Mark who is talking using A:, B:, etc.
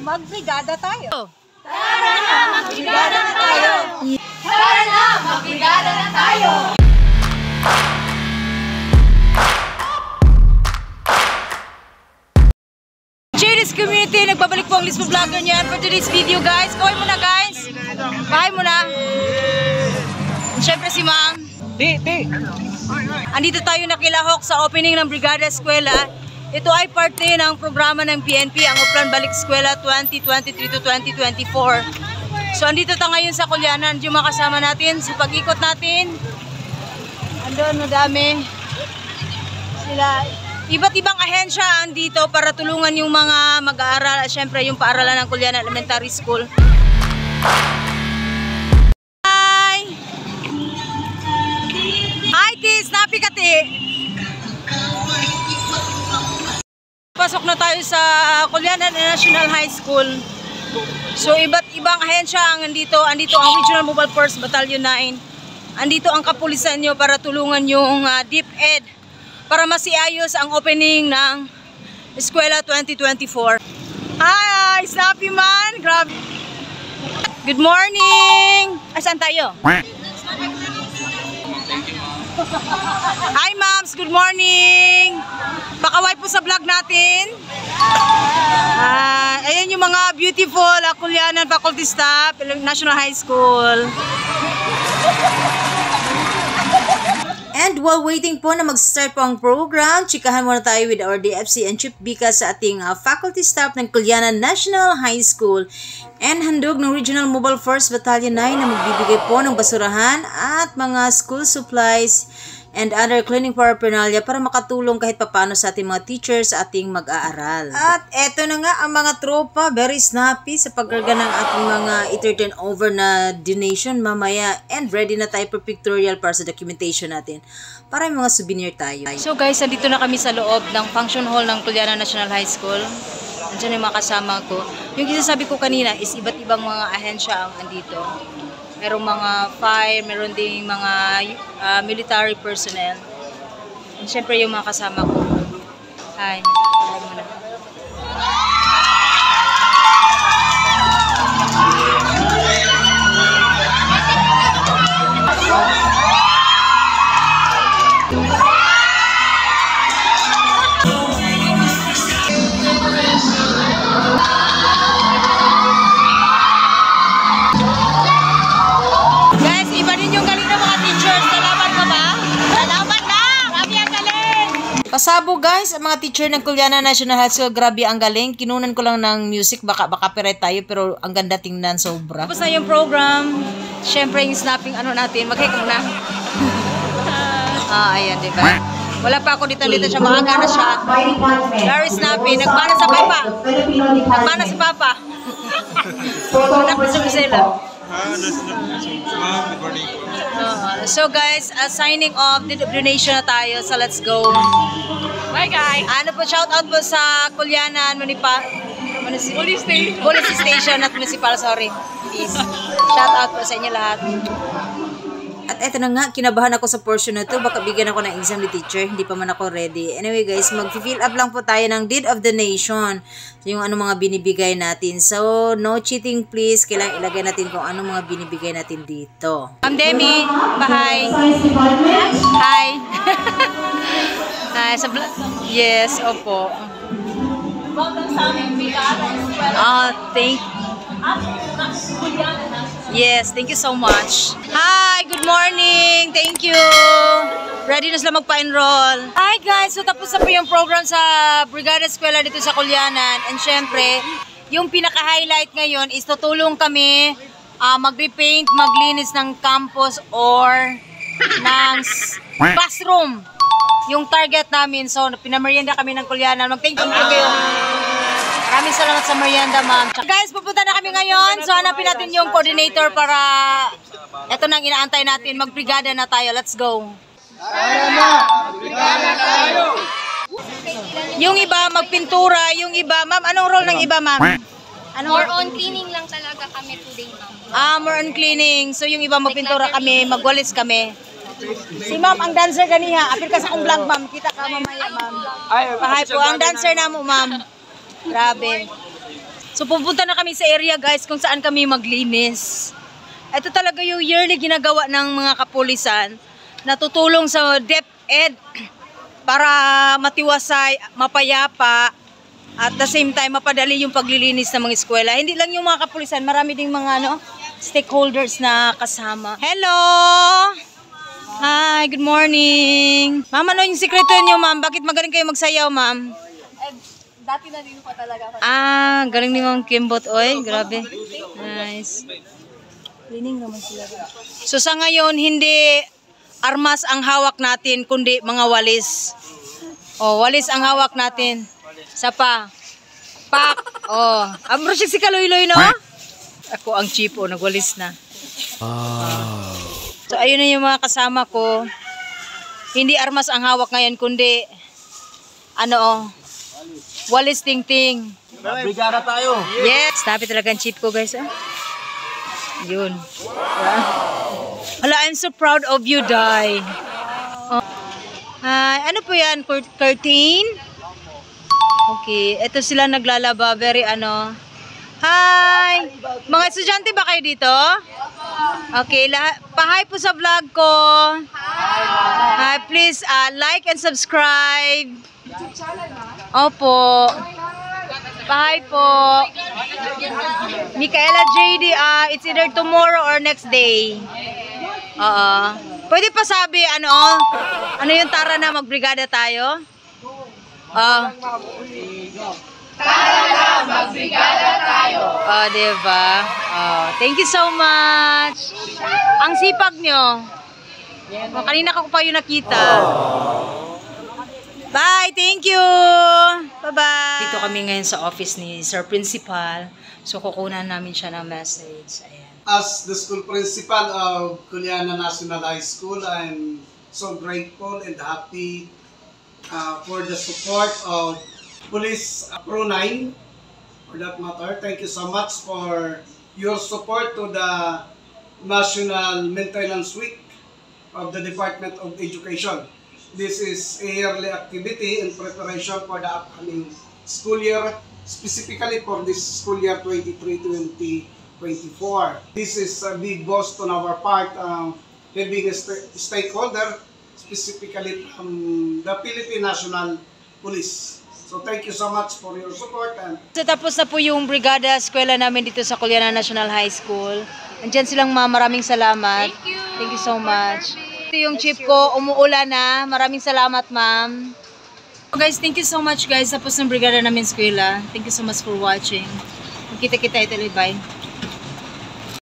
A: magbrigada tayo.
B: Tara na, magbrigada na tayo! Tara na, magbrigada na tayo!
A: Cheers community, nagbabalik po ang Lisbo Vlogger niyan for today's video guys. Kaway muna guys. Bye muna. Siyempre si Ma'am. Andito tayo nakilahok sa opening ng Brigada Eskwela. Ito ay parte ng programa ng PNP, ang Uplan Balik Eskwela 2023 to 2024. So andito tayo ngayon sa Kulianan, yung mga kasama natin sa pag-ikot natin. Andun, madami. Sila, iba't ibang ahensya andito para tulungan yung mga mag-aaral. Siyempre yung paaralan ng Kulianan Elementary School. Hi! Hi Tis, napikati! Pasok na tayo sa Kulianan National High School. So iba't ibang ahensya ang andito. Andito ang Regional Mobile Force Battalion 9. Andito ang kapulisan nyo para tulungan yung DepEd para masiayos ang opening ng Eskwela 2024. Hi! Snappy man! Grabe! Good morning! Asan tayo? Hi moms! Good morning! Pakaway po sa vlog natin. Ayan yung mga beautiful Kulianan faculty staff, National High School. And while waiting po na mag-start po ang program, chikahan muna tayo with our DFC and Chief Bika sa ating faculty staff ng Kulianan National High School. And handog ng Regional Mobile Force Battalion 9 na magbibigay po ng basurahan at mga school supplies and other cleaning paraphernalia para makatulong kahit papano sa ating mga teachers sa ating mag-aaral. At eto na nga ang mga tropa, very snappy sa pagkarga ng ating mga i-turn over na donation mamaya, and ready na tayo for pictorial para sa documentation natin para may mga souvenir tayo. So guys, nandito na kami sa loob ng function hall ng Kulianan National High School. Nandiyan yung mga kasama ko. Yung sinasabi ko kanina is iba't ibang mga ahensya ang andito. Merong mga fire, meron ding mga military personnel. And syempre yung mga kasama ko. Hi. Hi muna. Pasabo guys, ang mga teacher ng Kulianan National High School, grabe ang galing. Kinunan ko lang ng music, baka copyright tayo, pero ang ganda tingnan, sobra. Tapos na yung program, syempre yung snapping ano natin, mag-hike muna. Ayan, diba? Wala pa ako dito siya, maaga na siya. Very snappy, nagmana sa papa. Nagmana sa papa. Tapos sa Gisela. So guys, signing off, donation na tayo, so let's go.
B: Bye guys!
A: Ano po, shout out po sa Kulianan Police Station at Municipal, sorry. Please. Shout out po sa inyo lahat. At eto na nga, kinabahan ako sa portion na to. Baka bigyan ako ng exam ni teacher. Hindi pa man ako ready. Anyway guys, mag-fill up lang po tayo ng deed of donation. Yung ano mga binibigay natin. So, no cheating please. Kailangan ilagay natin kung ano mga binibigay natin dito. Ma'am Demi, hi. Hi. Hi. Yes, opo. Thank you. Yes, thank you so much. Hi, good morning. Thank you. Ready na sila magpa-enroll. Hi guys, so tapos na po yung program sa Brigada Eskwela dito sa Kulianan. And syempre, yung pinaka-highlight ngayon is tutulong kami mag-repaint, maglinis ng campus or ng classroom. Yung target namin. So, pinamerienda kami ng Kulianan. Mag-thank you kayo. Maraming salamat sa merienda, ma'am. Guys, pupunta na kami ngayon. So, hanapin natin yung coordinator para ito nang inaantay natin. Mag-brigada na tayo. Let's go.
C: Tara na! Brigada tayo!
A: Yung iba, magpintura. Yung iba, ma'am, anong role ng iba, ma'am?
B: More on cleaning lang talaga kami today, ma'am.
A: More on cleaning. So, yung iba, magpintura kami, magwalis kami. Si ma'am, ang dancer ganiha. Apil ka sa akong vlog, ma'am. Kita ka mamaya, ma'am. Pahay po. Ang dancer na mo, ma'am. Grabe. So, So pupunta na kami sa area guys kung saan kami maglinis. Ito talaga yung yearly ginagawa ng mga kapulisan na tutulong sa DepEd para matiwasay, mapayapa, at the same time mapadali yung paglilinis ng mga eskwela. Hindi lang yung mga kapulisan, marami ding mga stakeholders na kasama. Hello! Hi, good morning. Ma'am, ano yung sikreto niyo, ma'am? Bakit magaling kayo magsayaw, ma'am?
B: Dati na din pa talaga.
A: Galing ni Ma'am Kimbot. Oy, grabe. Nice. Lining naman sila. So sa ngayon, hindi armas ang hawak natin, kundi mga walis. Oh, walis ang hawak natin. Sapa. Pak. Oh, amro siya si Kaloy-Loy, no? Ako ang chief, nagwalis na. So ayun na yung mga kasama ko. Hindi armas ang hawak ngayon, kundi walis ting-ting.
C: Brigada tayo.
A: Yes! Tapi talaga ang chip ko, guys. Yun. Hala, I'm so proud of you, Dai. Ano po yan? Curtain? Okay. Ito sila naglalaba. Very Hi! Mga estudyante ba kayo dito? Okay. Pa-hi po sa vlog ko. Hi. Please like and subscribe. Opo. Bye po. Micaela JD, it's either tomorrow or next day. Pwede pa sabi, ano yung tara na magbrigada tayo?
B: Tara na, magbrigada tayo.
A: Diba? Thank you so much. Ang sipag nyo. Kanina ko pa yung nakita. Bye! Thank you! Bye-bye! Dito kami ngayon sa office ni Sir Principal. So, kukunan namin siya ng message. Ayan.
D: As the school principal of Culiana National High School, I'm so grateful and happy for the support of Police Pro 9, for that matter. Thank you so much for your support to the National Maintenance Week of the Department of Education. This is a yearly activity in preparation for the upcoming school year, specifically for this school year 23-2024. This is a big boast on our part, having a stakeholder, specifically from the Philippine National Police. So thank you so much for your support.
A: So tapos na po yung brigada eskwela namin dito sa Culiana National High School. Andyan silang maraming salamat. Thank you. Thank you so much. Ito yung chief ko, umuulan na. Maraming salamat, ma'am. So guys, thank you so much guys. Tapos ng brigada namin eskwela. Thank you so much for watching. Magkita-kita ito. Bye.